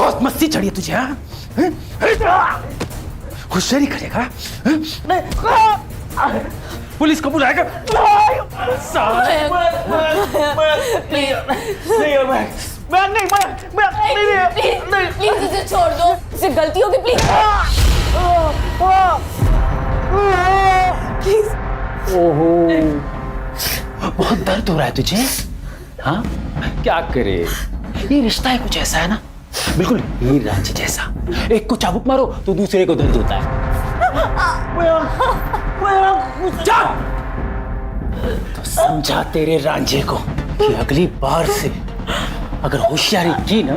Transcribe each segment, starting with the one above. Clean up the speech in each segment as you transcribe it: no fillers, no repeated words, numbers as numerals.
बहुत मस्ती चढ़ी है तुझे, हाँ? होशियारी करेगा? पुलिस को बुलाएगा? प्लीज इसे छोड़ दो, इसे गलती होगी, प्लीज। ओहो, बहुत दर्द हो रहा है तुझे, हाँ? क्या करे, ये रिश्ता है कुछ ऐसा है ना, बिल्कुल हीर रांझी जैसा। एक को चाबुक मारो तो दूसरे को दर्द होता है। तो समझा तेरे रांझे को कि अगली बार से अगर होशियारी की ना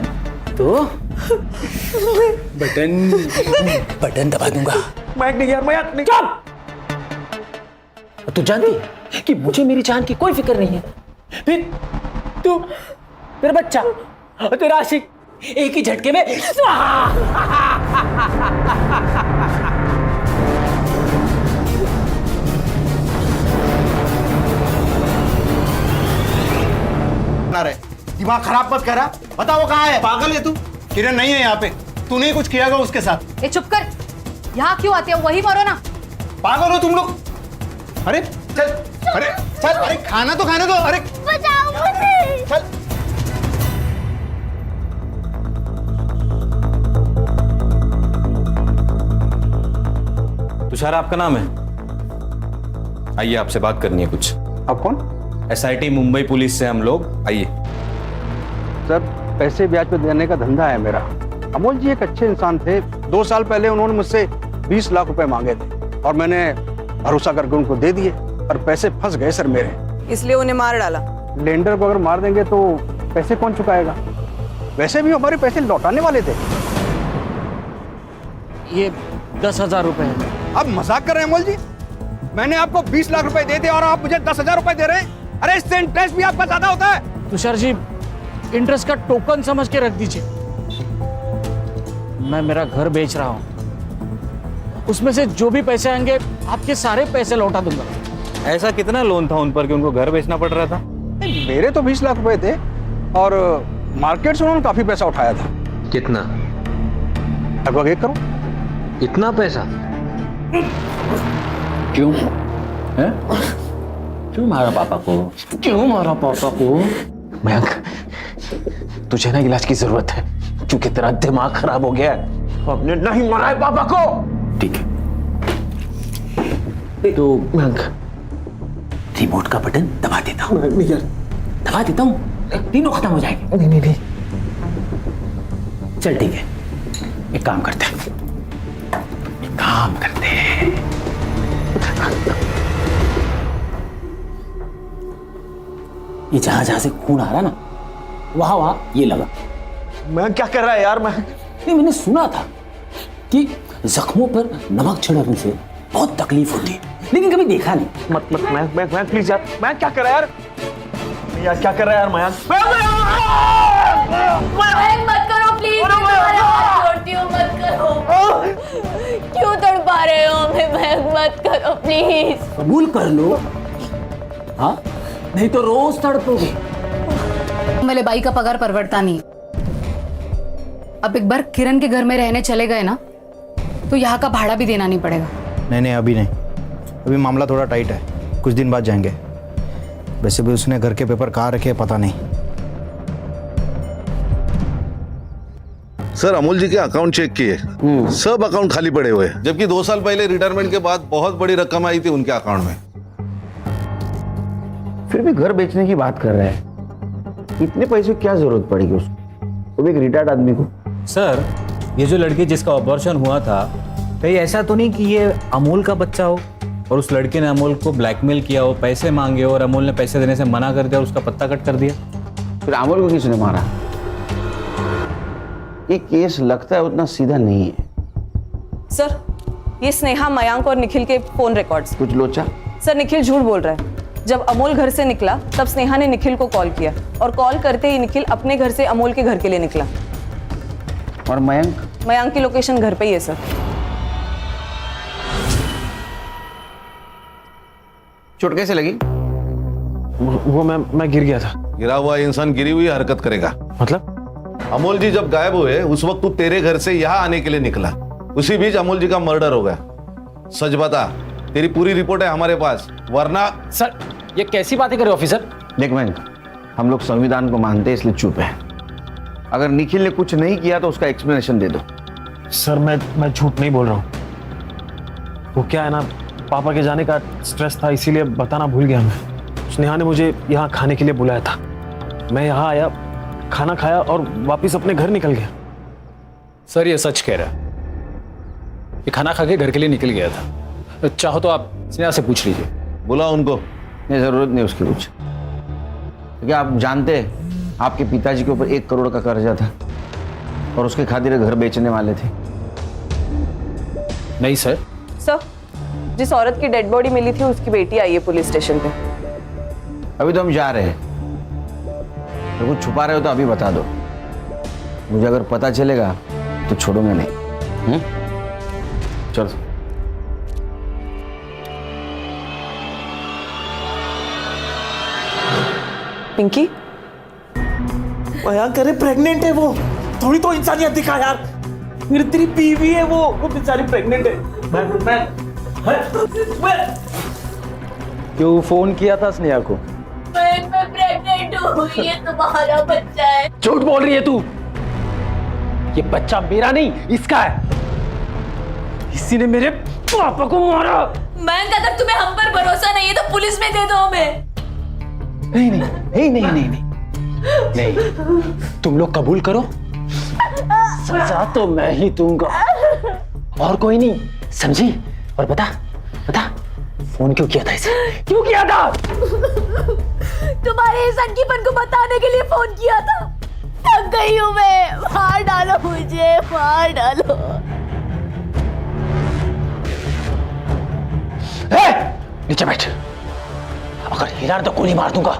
तो बटन दबा दूंगा। मैं नहीं यार, मैं नहीं। चुप! तू जानती है कि मुझे मेरी जान की कोई फिक्र नहीं है। फिर तू, तेरा बच्चा और तेरा आशिक एक ही झटके में दिमाग खराब मत करा। बता वो कहाँ है? पागल है तू? किरण नहीं है यहाँ पे। तूने ही कुछ किया होगा उसके साथ। ए चुप कर, यहाँ क्यों आते हो? वही मरो ना। पागल हो तुम लोग? अरे चल, अरे चल, अरे खाना तो खाने दो। अरे बचाओ मुझे। चल। तुषार आपका नाम है? आइए, आपसे बात करनी है कुछ। आप कौन? SIT मुंबई पुलिस से हम लोग। आइए। सर, पैसे ब्याज पे देने का धंधा है मेरा। अमोल जी एक अच्छे इंसान थे। 2 साल पहले उन्होंने मुझसे 20 लाख रुपए मांगे थे और मैंने भरोसा करके उनको दे दिए, पर पैसे फंस गए सर मेरे। इसलिए उन्हें मार डाला। लेंडर को अगर मार देंगे तो पैसे कौन चुकाएगा? वैसे भी हमारे पैसे लौटाने वाले थे। ये 10,000 रुपए है। अब मजाक कर रहे हैं अमोल जी? मैंने आपको 20 लाख रुपए दे दिए और आप मुझे 10,000 रुपए दे रहे हैं? अरे इससे इंटरेस्ट भी आपका ज्यादा होता है। तुषार जी, इंटरेस्ट का टोकन समझ के रख दीजिए। मैं मेरा घर बेच रहा हूं, उसमें से जो भी पैसे आएंगे आपके सारे पैसे लौटा दूंगा। ऐसा कितना लोन था उन पर कि उनको घर बेचना पड़ रहा था? मेरे तो 20 लाख रुपए थे और मार्केट से उन्होंने काफी पैसा उठाया था। कितना? लगभग 1 करोड़। इतना पैसा? क्यों है? क्यों मारा पापा को? क्यों मारा पापा को? मयंक, तुझे ना इलाज की जरूरत है क्योंकि तेरा दिमाग खराब हो गया है। हमने नहीं मारा है पापा को। ठीक है तो मयंक, रिमोट का बटन दबा देता हूँ। दबा देता हूँ, तीनों खत्म हो जाएंगे। नहीं नहीं नहीं, चल ठीक है, एक काम करते हैं, ये जहां जहां से खून आ रहा ना, वहां वहां ये लगा। मैं क्या कर रहा है यार? नहीं, मैंने सुना था कि जख्मों पर नमक छिड़कने से बहुत तकलीफ होती है, लेकिन कभी देखा नहीं। मैं प्लीज यार, मैं क्या कर रहा है यार? क्या कर रहा है यार मयंक? मयंक मत करो प्लीज, छोड़ती हूँ, मत करो। क्यों तड़पा रहे हो हमें? मयंक मत करो प्लीज। कबूल कर लो, हाँ, नहीं तो रोज तड़पोगे। मेरे भाई का पगार परवड़ता नहीं। अब एक बार किरण के घर में रहने चले गए ना तो यहाँ का भाड़ा भी देना नहीं पड़ेगा। नहीं, अभी नहीं। अभी मामला थोड़ा टाइट है, कुछ दिन बाद जाएंगे। वैसे भी उसने घर के पेपर कहाँ रखे पता नहीं। सर, अमोल जी के अकाउंट चेक किए, सब अकाउंट खाली पड़े हुए हैं, जबकि 2 साल पहले रिटायरमेंट के बाद बहुत बड़ी रकम आई थी उनके अकाउंट में। फिर भी घर बेचने की बात कर रहे हैं। इतने पैसे की क्या जरूरत पड़ेगी उसको, वो भी एक रिटायर्ड आदमी को? सर, ये जो लड़की जिसका ऑपरेशन हुआ था, कहीं ऐसा तो नहीं कि ये अमोल का बच्चा हो और उस लड़के ने अमोल को ब्लैकमेल किया हो, पैसे मांगे और अमोल ने पैसे देने से मना कर दिया और उसका पत्ता कट कर दिया? फिर अमोल को किसने मारा? ये केस लगता है उतना सीधा नहीं है। सर, ये स्नेहा, मयंक और निखिल के फोन रिकॉर्ड्स। कुछ लोचा? सर, निखिल झूठ बोल रहा है। जब अमोल घर से निकला तब स्नेहा ने निखिल को कॉल किया और कॉल करते ही निखिल अपने घर से अमोल के घर के लिए निकला। और मयंक? मयंक की लोकेशन घर पे ही है सर। चोट कैसे लगी? वो मैं गिर गया था। गिरा हुआ इंसान गिरी हुई हरकत करेगा। मतलब? अमोल जी जब गायब हुए उस वक्त तू तेरे घर से यहाँ आने के लिए निकला, उसी बीच अमोल जी का मर्डर हो गया। सच बता, तेरी पूरी रिपोर्ट है हमारे पास, वरना। सर ये कैसी बातें करे ऑफिसर? देख मयंक, हम लोग संविधान को मानते हैं इसलिए चुप है। अगर निखिल ने कुछ नहीं किया तो उसका एक्सप्लेनेशन दे दो। सर मैं झूठ नहीं बोल रहा हूँ। वो क्या है ना, पापा के जाने का स्ट्रेस था इसीलिए बताना भूल गया मैं। स्नेहा ने मुझे यहाँ खाने के लिए बुलाया था, मैं यहाँ आया, खाना खाया और वापस अपने घर निकल गया। सर ये सच कह रहा है, ये खाना खा के घर के लिए निकल गया था। चाहो तो आप स्नेहा से पूछ लीजिए। बुला उनको। नहीं, जरूरत नहीं उसकी कुछ, क्योंकि आप जानते हैं आपके पिताजी के ऊपर 1 करोड़ का कर्जा था और उसके खातिर घर बेचने वाले थे। नहीं सर। सर, जिस औरत की डेड बॉडी मिली थी उसकी बेटी आई है पुलिस स्टेशन पे। अभी तो हम जा रहे हैं, तो कुछ छुपा रहे हो तो अभी बता दो। मुझे अगर पता चलेगा तो छोड़ूंगा नहीं। चलो। पिंकी, मयंक, अरे प्रेग्नेंट है वो, थोड़ी तो इंसानियत दिखा यार। मेरी तेरी बीवी है वो बेचारी प्रेग्नेंट है। क्यों फोन किया था स्नेहा को? मैं प्रेग्नेंट हूँ, ये तुम्हारा बच्चा है। झूठ बोल रही है तू। ये बच्चा मेरा नहीं, इसका है। इसी ने मेरे पापा को मारा। मयंक, अगर तुम्हें हम पर भरोसा नहीं है तो पुलिस में दे दो हमें। नहीं नहीं नहीं नहीं नहीं नहीं नहीं, तुम लोग कबूल करो, सजा तो मैं ही दूंगा और कोई नहीं, समझी? और बता फोन क्यों किया था इसे? क्यों किया था? तुम्हारे संकीपन को बताने के लिए फोन किया था। थक गई हूँ मैं, मार डालो मुझे, मार डालो। नीचे बैठ, अगर हिला तो गोली मार दूंगा।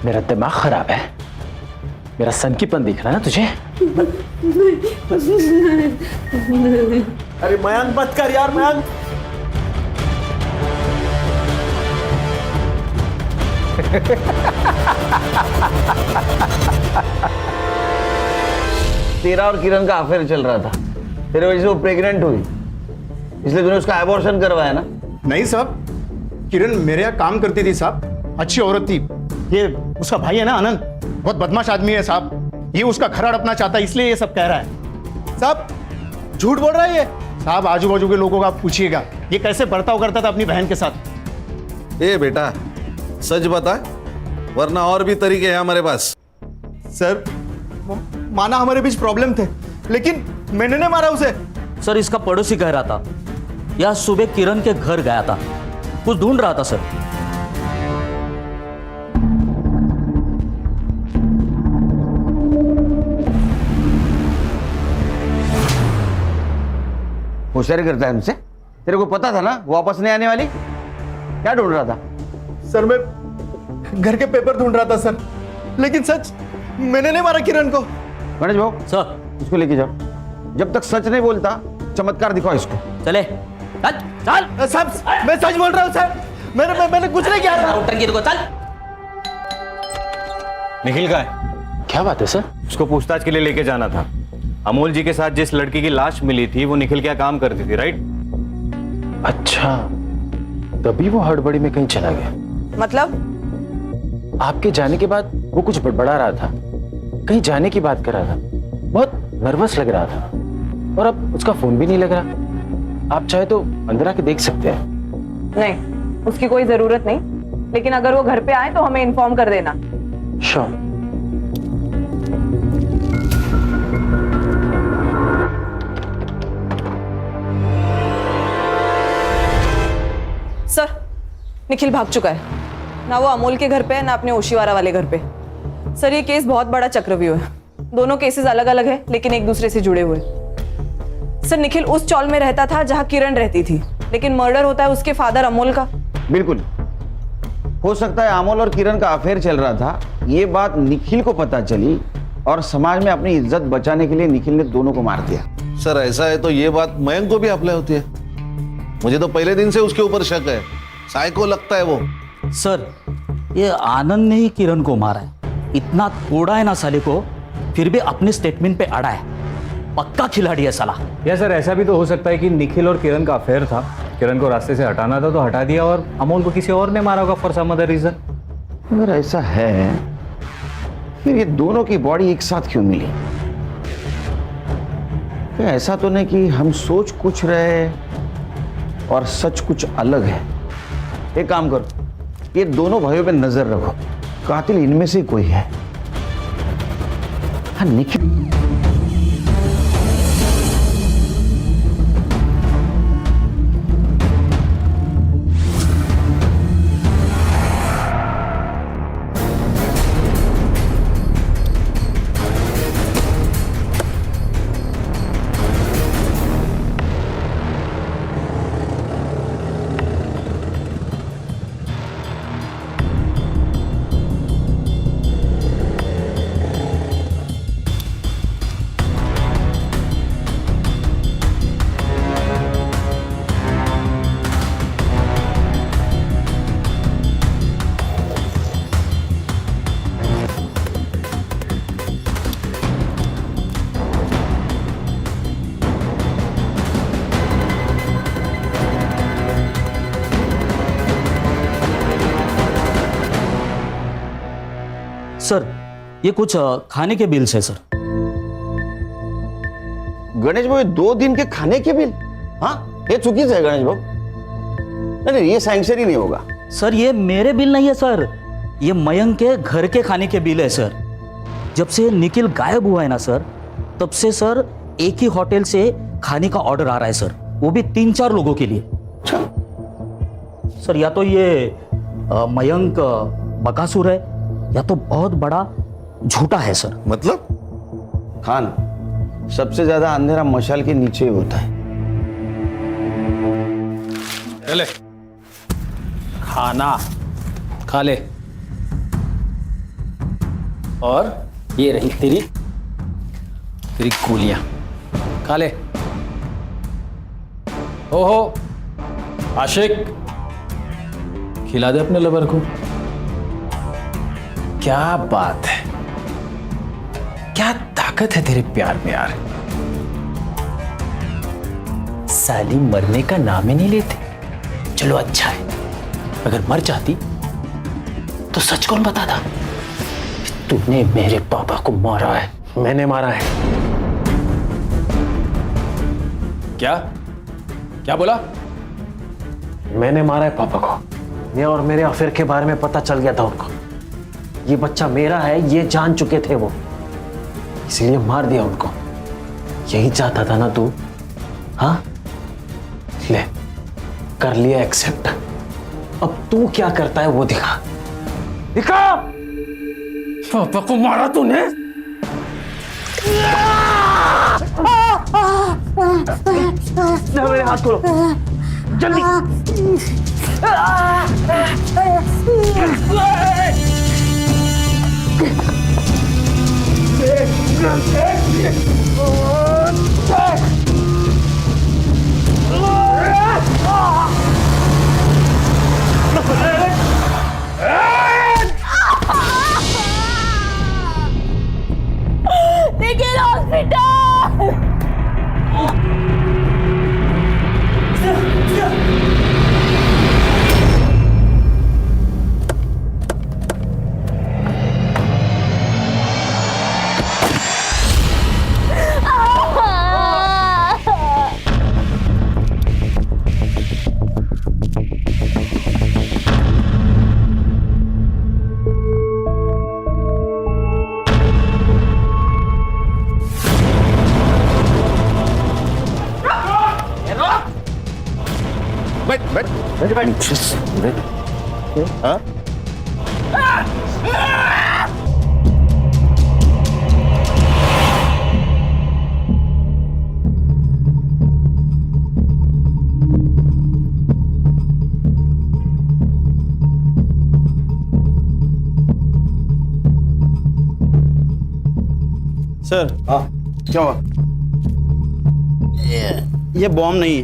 मेरा दिमाग खराब है, मेरा सनकीपन दिख रहा है ना तुझे? अरे मयंक मत कर यार, मयंक। तेरा और किरण का अफेयर चल रहा था, तेरे वजह से वो प्रेग्नेंट हुई, इसलिए तूने उसका एबॉर्शन करवाया ना? नहीं साहब, किरण मेरे यहाँ काम करती थी साहब, अच्छी औरत थी। ये उसका भाई है ना आनंद, बहुत बदमाश आदमी है साहब। ये उसका घर हड़पना चाहता है, इसलिए ये सब कह रहा है। साहब झूठ बोल रहा है ये। साहब आजू बाजू के लोगों का आप पूछिएगा, ये कैसे बर्ताव करता था अपनी बहन के साथ। ए बेटा, सच बता, वरना और भी तरीके हैं हमारे पास। सर माना हमारे बीच प्रॉब्लम थे, लेकिन मैंने नहीं मारा उसे। सर इसका पड़ोसी कह रहा था, यह सुबह किरण के घर गया था, कुछ ढूंढ रहा था सर। होशियारी करता है हमसे? तेरे को पता था ना वो वापस नहीं आने वाली? क्या ढूंढ रहा था? सर मैं घर के पेपर ढूंढ रहा था सर, लेकिन सच मैंने नहीं मारा किरण को। गणेश भाऊ सर इसको लेके जाओ, जब तक सच नहीं बोलता चमत्कार दिखाओ इसको। चले चल। साहब मैं सच बोल रहा हूँ सर, मैंने कुछ नहीं किया था। चल। निखिल का है? क्या बात है सर? उसको पूछताछ के लिए लेके जाना था। अमोल जी के साथ जिस लड़की की लाश मिली थी वो निखिल क्या काम करती थी, राइट? अच्छा, तभी वो हड़बड़ी में कहीं चला गया। मतलब? आपके जाने के बाद वो कुछ बड़बड़ा रहा था, कहीं जाने की बात कर रहा था, बहुत नर्वस लग रहा था, और अब उसका फोन भी नहीं लग रहा। आप चाहे तो अंदर आके देख सकते हैं। नहीं, उसकी कोई जरूरत नहीं, लेकिन अगर वो घर पे आए तो हमें इन्फॉर्म कर देना। श्योर। सर, निखिल भाग चुका है, ना वो अमोल के घर पे है ना अपने ओशीवारा वाले घर पे। सर ये केस बहुत बड़ा चक्रव्यूह है, दोनों केसेस अलग अलग है लेकिन एक दूसरे से जुड़े हुए। सर निखिल उस चौल में रहता था जहां किरण रहती थी, लेकिन मर्डर होता है उसके फादर अमोल का। बिल्कुल हो सकता है अमोल और किरण का अफेयर चल रहा था, ये बात निखिल को पता चली और समाज में अपनी इज्जत बचाने के लिए निखिल ने दोनों को मार दिया। सर ऐसा है तो ये बात मयंक को भी अप्लाई होती है। मुझे तो पहले दिन से उसके ऊपर शक है, साइको लगता है वो। सर ये आनंद ने ही किरण को मारा है। इतना तोड़ा है ना साले को, फिर भी अपने स्टेटमेंट पे अड़ा है। पक्का खिलाड़ी है साला। या सर ऐसा भी तो हो सकता है कि निखिल और किरण का अफेयर था, किरण को रास्ते से हटाना था तो हटा दिया और अमोल को किसी और ने मारा होगा फॉर सम अदर रीजन। अगर ऐसा है फिर ये दोनों की बॉडी एक साथ क्यों मिली? क्या ऐसा तो नहीं कि हम सोच कुछ रहे और सच कुछ अलग है? एक काम करो, ये दोनों भाइयों पे नजर रखो, कातिल इनमें से कोई है। हाँ निखिल सर ये कुछ खाने के बिल्स है सर। गणेश भाऊ 2 दिन के खाने के बिल? हाँ ये चुकीच है गणेश भाऊ, नहीं ये सैंक्शन ही नहीं होगा। सर ये मेरे बिल नहीं है सर, ये मयंक के घर के खाने के बिल है सर। जब से निखिल गायब हुआ है ना सर, तब से सर एक ही होटल से खाने का ऑर्डर आ रहा है सर, वो भी 3-4 लोगों के लिए। सर या तो ये मयंक बकासुर है या तो बहुत बड़ा झूठा है सर। मतलब खान, सबसे ज्यादा अंधेरा मशाल के नीचे ही होता है। ले खाना खा ले, और ये रही तेरी गोलियां, खा ले। ओहो आशिक, खिला दे अपने लवर को। क्या बात है, क्या ताकत है तेरे प्यार में यार। साली मरने का नाम ही नहीं लेते। चलो अच्छा है, अगर मर जाती तो सच कौन बताता? तूने मेरे पापा को मारा है। मैंने मारा है। क्या क्या बोला? मैंने मारा है पापा को। मैं और मेरे अफेयर के बारे में पता चल गया था उनको। ये बच्चा मेरा है ये जान चुके थे वो, इसलिए मार दिया उनको। यही चाहता था ना तू? हाँ ले, कर लिया एक्सेप्ट। अब तू क्या करता है वो दिखा। दिखा पापा को मारा तूने। मेरे हाथ खोलो जल्दी। निखिल हॉस्पिटल। हाँ? सर हाँ क्या हुआ? ये बॉम्ब नहीं है,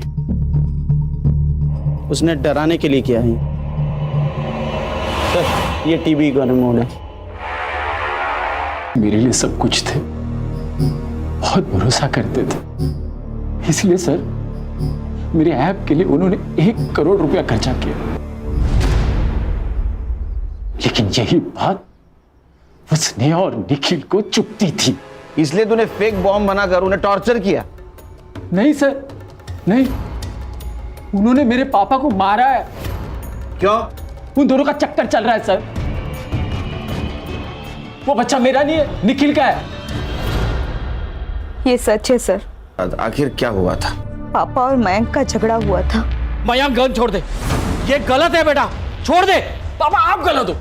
उसने डराने के लिए किया है। सर ये टीबी का रिमोट है। मेरे लिए सब कुछ थे, बहुत भरोसा करते थे। इसलिए सर मेरे ऐप के लिए उन्होंने 1 करोड़ रुपया खर्चा किया। लेकिन यही बात वो स्नेहा और निखिल को चुभती थी। इसलिए तूने फेक बॉम्ब बनाकर उन्हें टॉर्चर किया? नहीं सर, नहीं, उन्होंने मेरे पापा को मारा है। क्यों? उन दोनों का चक्कर चल रहा है सर। वो बच्चा मेरा नहीं है, निखिल का है। ये सच है सर। आखिर क्या हुआ था? पापा और मयंक का झगड़ा हुआ था। मयंक गन छोड़ दे, ये गलत है बेटा, छोड़ दे। पापा आप गलत हो।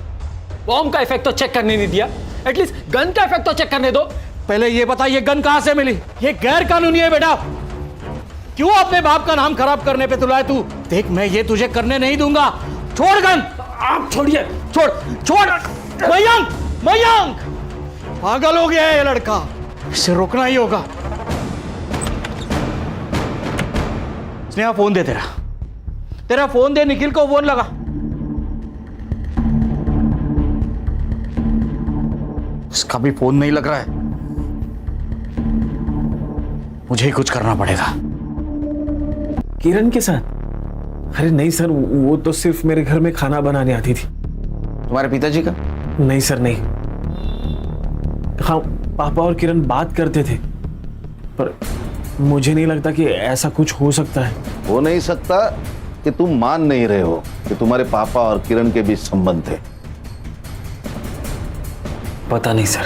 बॉम्ब का इफेक्ट तो चेक करने नहीं दिया, एटलीस्ट गन का इफेक्ट तो चेक करने दो। पहले ये बता ये गन कहां से मिली? ये गैर कानूनी है बेटा। क्यों अपने बाप का नाम खराब करने पे तुला है तू? देख मैं ये तुझे करने नहीं दूंगा। छोड़ गन। आप छोड़िए। छोड़ छोड़। मयंक, मयंक पागल हो गया है ये लड़का, इसे रोकना ही होगा। स्नेहा फोन दे, तेरा फोन दे, निखिल को फोन लगा। उसका भी फोन नहीं लग रहा है, मुझे ही कुछ करना पड़ेगा। किरण के साथ? अरे नहीं सर, वो तो सिर्फ मेरे घर में खाना बनाने आती थी। तुम्हारे पिताजी का? नहीं सर, नहीं। हाँ, पापा और किरण बात करते थे, पर मुझे नहीं लगता कि ऐसा कुछ हो सकता है। हो नहीं सकता कि तुम मान नहीं रहे हो कि तुम्हारे पापा और किरण के बीच संबंध थे। पता नहीं सर।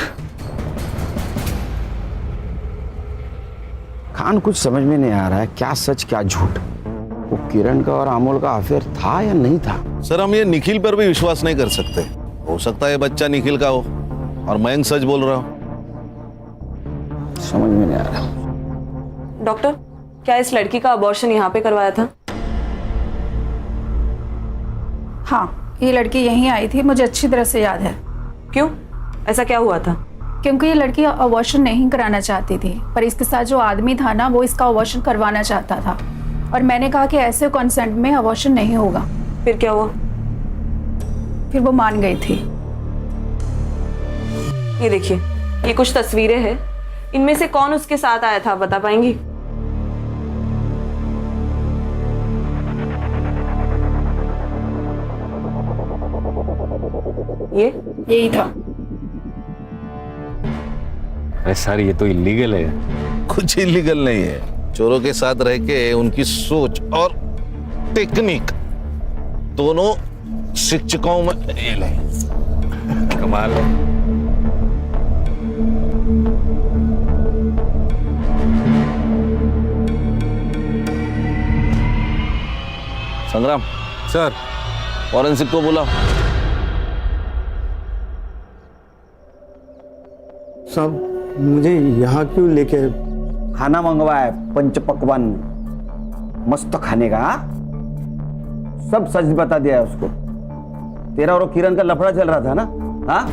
खान कुछ समझ में नहीं आ रहा है, क्या सच क्या झूठ। वो किरण का और अमोल का अफेयर था या नहीं था? सर हम ये निखिल पर भी विश्वास नहीं कर सकते। हो सकता है बच्चा निखिल का हो और मयंक सच बोल रहा हो। समझ में नहीं आ रहा। डॉक्टर, क्या इस लड़की का अबॉर्शन यहाँ पे करवाया था? हाँ, ये लड़की यहीं आई थी, मुझे अच्छी तरह से याद है। क्यों? ऐसा क्या हुआ था? क्योंकि ये लड़की अबॉर्शन नहीं कराना चाहती थी, पर इसके साथ जो आदमी था ना, वो इसका अबॉर्शन करवाना चाहता था। और मैंने कहा कि ऐसे कंसेंट में अबॉर्शन नहीं होगा। फिर क्या हुआ? फिर वो मान गई थी। ये देखिए, ये कुछ तस्वीरें हैं। इनमें से कौन उसके साथ आया था, बता पाएंगी? यही था। अरे सर ये तो इलीगल है। कुछ इलीगल नहीं है। चोरों के साथ रह के उनकी सोच और टेक्निक दोनों शिक्षकों में फेल है। कमाल है। संग्राम सर, फॉरेंसिक को बुलाओ। साहब मुझे यहाँ क्यों लेके? खाना मंगवा है, पंच पकवान मस्त खाने का। सब सच बता दिया है उसको। तेरा और किरण का लफड़ा चल रहा था ना? हाँ,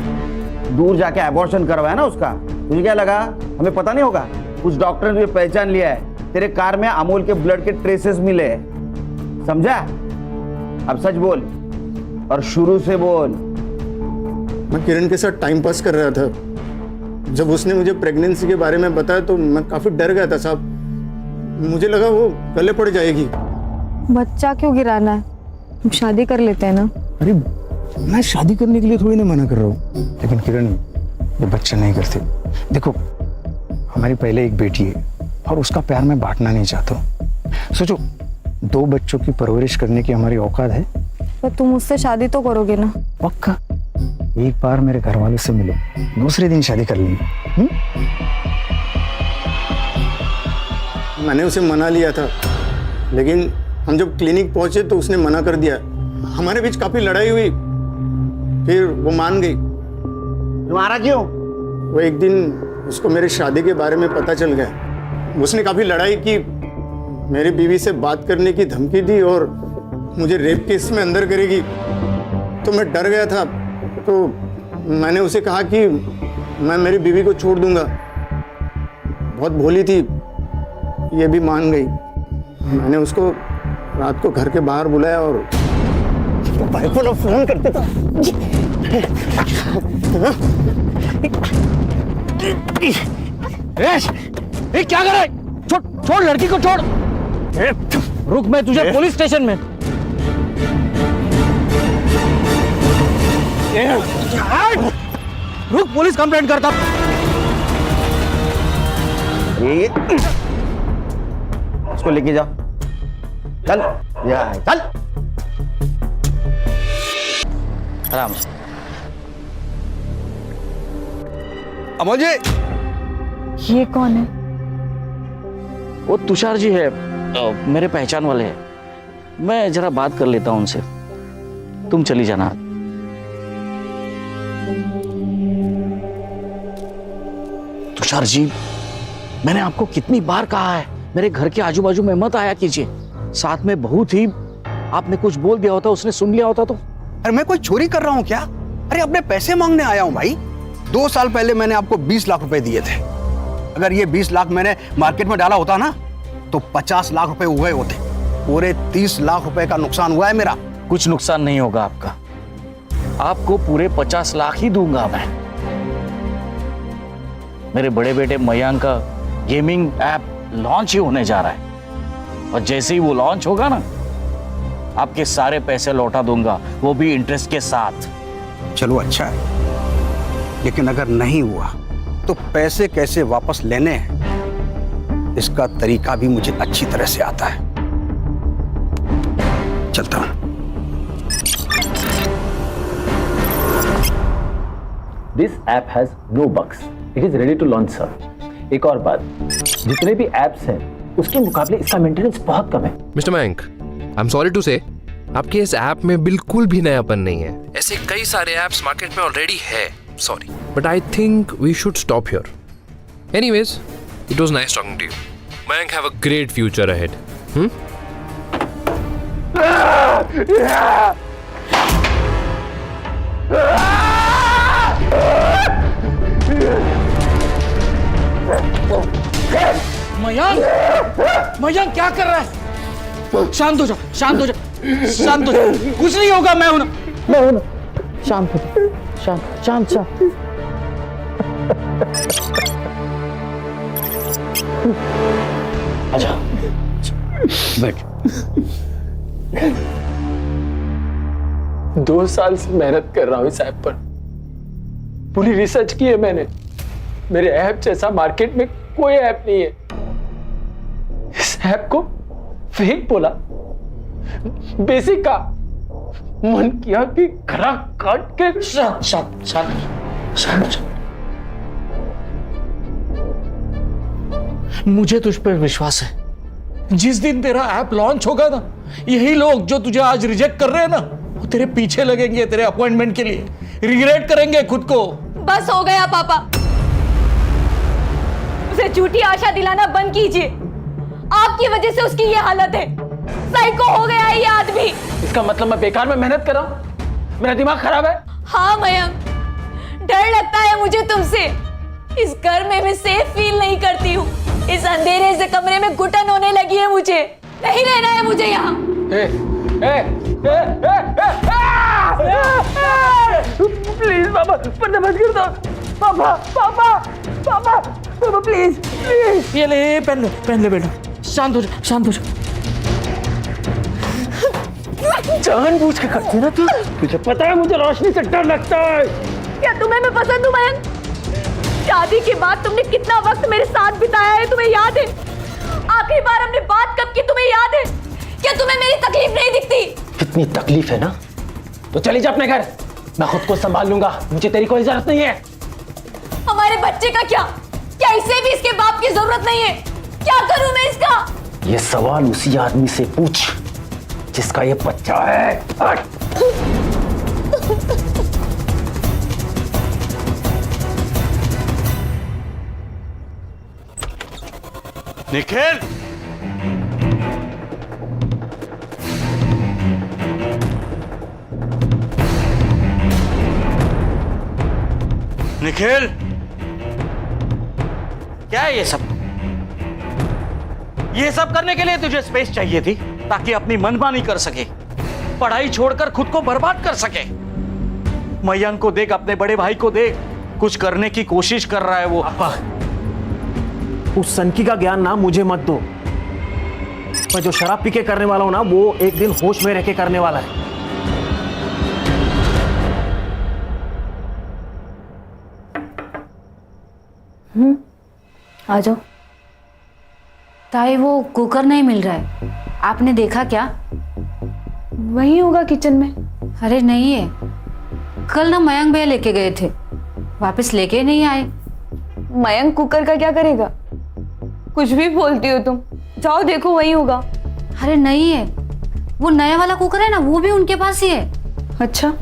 दूर जाके अबॉर्शन करवाया ना उसका। तुझे क्या लगा हमें पता नहीं होगा? उस डॉक्टर ने तुझे पहचान लिया है। तेरे कार में अमोल के ब्लड के ट्रेसेस मिले, समझा? अब सच बोल और शुरू से बोल। मैं किरण के साथ टाइम पास कर रहा था। जब उसने मुझे प्रेगनेंसी के बारे में बताया तो मैं काफी डर गया था साहब। मुझे लगा वो गले पड़ जाएगी। बच्चा क्यों गिराना है? हम शादी कर लेते हैं ना। अरे मैं शादी करने के लिए थोड़ी ना मना कर रहा हूँ, लेकिन किरण ये बच्चा नहीं करते। देखो हमारी पहले एक बेटी है और उसका प्यार मैं बांटना नहीं चाहता हूँ। सोचो 2 बच्चों की परवरिश करने की हमारी औकात है। पर तुम मुझसे शादी तो करोगे ना? पक्का। एक बार मेरे घर वालों से मिलो, दूसरे दिन शादी कर लेंगे। मैंने उसे मना लिया था, लेकिन हम जब क्लिनिक पहुंचे तो उसने मना कर दिया। हमारे बीच काफी लड़ाई हुई, फिर वो मान गई। तुम्हारा क्यों? वो एक दिन उसको मेरी शादी के बारे में पता चल गया। उसने काफी लड़ाई की, मेरी बीवी से बात करने की धमकी दी और मुझे रेप केस में अंदर करेगी। तो मैं डर गया था, तो मैंने उसे कहा कि मैं मेरी बीवी को छोड़ दूंगा। बहुत भोली थी, ये भी मान गई। मैंने उसको रात को घर के बाहर बुलाया और भाई को फोन करते था। ए, क्या कर रहा है? छोड़ छोड़ लड़की को छोड़। रुक, मैं तुझे पुलिस स्टेशन में। रुक, पुलिस कंप्लेंट करता। उसको लेके जाओ, चल चल। आराम से। अमोल जी, ये कौन है? वो तुषार जी है, मेरे पहचान वाले हैं। मैं जरा बात कर लेता हूं उनसे, तुम चली जाना। तुषार जी, मैंने आपको कितनी बार कहा है मेरे घर के आजू बाजू में मत आया कीजिए। साथ में बहुत ही आपने कुछ बोल दिया होता, उसने सुन लिया होता तो। अरे मैं कोई चोरी कर रहा हूँ क्या? अरे अपने पैसे मांगने आया हूँ भाई। 2 साल पहले मैंने आपको 20 लाख रुपए दिए थे। अगर ये 20 लाख मैंने मार्केट में डाला होता ना तो 50 लाख रुपए हुए होते। पूरे 30 लाख रुपए का नुकसान हुआ है मेरा। कुछ नुकसान नहीं होगा आपका, आपको पूरे 50 लाख ही दूंगा मैं। मेरे बड़े बेटे मयंक का गेमिंग ऐप लॉन्च ही होने जा रहा है, और जैसे ही वो लॉन्च होगा ना, आपके सारे पैसे लौटा दूंगा, वो भी इंटरेस्ट के साथ। चलो अच्छा है, लेकिन अगर नहीं हुआ तो पैसे कैसे वापस लेने हैं इसका तरीका भी मुझे अच्छी तरह से आता है। चलता हूं। This app has no bugs, it is ready to launch sir. एक और बात, जितने भी ऐप्स हैं उसके मुकाबले इसका मेंटेनेंस बहुत कम है। Mister Mayank, I am sorry to say, आपके इस ऐप में बिल्कुल भी नयापन नहीं है। ऐसे कई सारे ऐप्स मार्केट में ऑलरेडी है, sorry, but I think we should stop here. Anyways, it was nice talking to you. Mayank, have a great future ahead. Mayank, Mayank क्या कर रहा है? शांत हो जा, शांत हो जा, शांत हो जा। कुछ नहीं होगा, मैं हूं ना। शांत हो जा, शांत शांत शांत। आजा, बैठ। 2 साल से मेहनत कर रहा हूं इस ऐप पर, पूरी रिसर्च की है मैंने। मेरे ऐप जैसा मार्केट में कोई ऐप नहीं है। इस ऐप को फेक बोला, बेसिक का मन किया कि खरा काट के। शांत शांत शांत शांत। मुझे तुझ पर विश्वास है। जिस दिन तेरा ऐप लॉन्च होगा ना, यही लोग जो तुझे आज रिजेक्ट कर रहे हैं ना, वो तेरे पीछे लगेंगे तेरे अपॉइंटमेंट के लिए, रिग्रेट करेंगे खुद को। बस हो गया पापा, उसे झूठी आशा दिलाना बंद कीजिए। आपकी वजह से उसकी ये हालत है। साइको हो गया है ये आदमी। इसका मतलब मैं बेकार में मेहनत कर रहा हूं? मेरा दिमाग खराब है? हाँ मयंक, डर लगता है मुझे तुमसे। इस घर में मैं सेफ फील नहीं करती हूँ। इस अंधेरे से कमरे में घुटन होने लगी है मुझे। नहीं रहना है मुझे यहाँ। प्लीज पापा, पर्दा बंद कर दो। पापा पापा पापा पापा, प्लीज प्लीज। ये ले, पहन ले बेटा। शांत हो जा, शांत हो जा। जानबूझ के करती है ना तू? तुझे पता है मुझे रोशनी से डर लगता है। क्या तुम्हें मैं पसंद हूँ मयंक? शादी के बाद तुमने कितना वक्त मेरे साथ बिताया है तुम्हें याद है? आखिरी बार हमने बात कब की तुम्हें याद है? क्या तुम्हें मेरी तकलीफ नहीं दिखती? कितनी तकलीफ है ना, तो चली जा अपने घर, मैं खुद को संभाल लूंगा। मुझे तेरी कोई जरूरत नहीं है। हमारे बच्चे का क्या? क्या इसे भी इसके बाप की जरूरत नहीं है? क्या करूं मैं इसका? ये सवाल उसी आदमी से पूछ जिसका ये बच्चा है। निखिल, निखिल, क्या है ये सब? ये सब करने के लिए तुझे स्पेस चाहिए थी ताकि अपनी मनमानी कर सके, पढ़ाई छोड़कर खुद को बर्बाद कर सके। मयंक को देख, अपने बड़े भाई को देख, कुछ करने की कोशिश कर रहा है वो। पापा, उस सनकी का ज्ञान ना मुझे मत दो। मैं जो शराब पी के करने वाला हूं ना, वो एक दिन होश में रह के करने वाला है। आ जाओ। ताई, वो कुकर नहीं मिल रहा है, आपने देखा क्या? वही होगा किचन में। अरे नहीं है, कल ना मयंक भैया लेके गए थे, वापस लेके नहीं आए। मयंक कुकर का क्या करेगा? कुछ भी बोलती हो तुम। जाओ देखो, वही होगा। अरे नहीं है, वो नया वाला कुकर है ना, वो भी उनके पास ही है। अच्छा,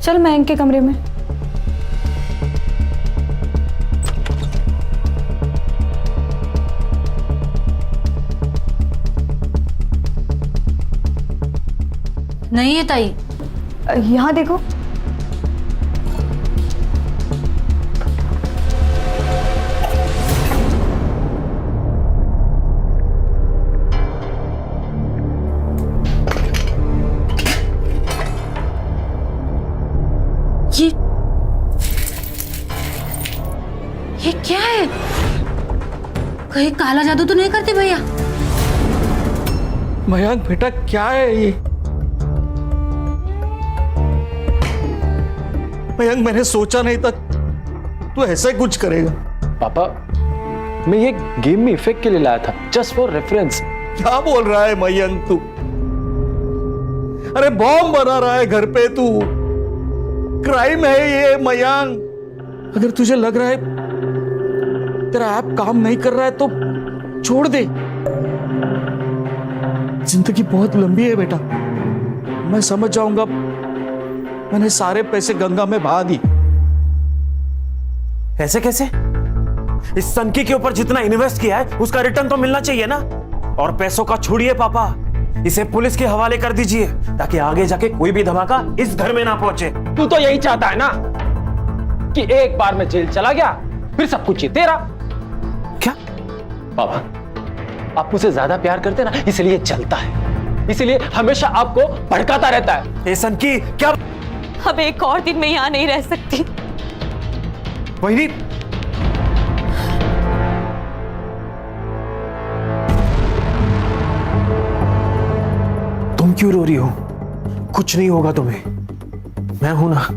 चल मयंक के कमरे में। नहीं है ताई। यहाँ देखो। ये क्या है? कहीं काला जादू तो नहीं करते भैया? मयंक बेटा, क्या है ये? मयंक, मैंने सोचा नहीं था तू ऐसा कुछ करेगा। पापा, मैं ये गेम में इफेक्ट के लिए लाया था, जस्ट फॉर रेफरेंस। क्या बोल रहा है मयंक तू? अरे बॉम्ब बना रहा है घर पे तू। क्राइम है ये मयंक। अगर तुझे लग रहा है तेरा ऐप काम नहीं कर रहा है तो छोड़ दे। जिंदगी बहुत लंबी है बेटा, मैं समझ जाऊंगा। मैंने सारे पैसे गंगा में बहा दी। ऐसे कैसे? इस सनकी के ऊपर जितना इन्वेस्ट किया है उसका रिटर्न तो मिलना चाहिए ना। और पैसों का छोड़िए पापा, इसे पुलिस के हवाले कर दीजिए ताकि आगे जाके कोई भी धमाका इस घर में ना पहुंचे। तू तो यही चाहता है ना कि एक बार मैं जेल चला गया फिर सब कुछ ही तेरा। क्या? पापा, आप मुझसे ज्यादा प्यार करते ना, इसलिए चलता है, इसलिए हमेशा आपको भड़काता रहता है। ए सनकी, क्या? अब एक और दिन मैं यहाँ नहीं रह सकती। वही तुम क्यों रो रही हो? कुछ नहीं होगा तुम्हें, मैं हूं ना।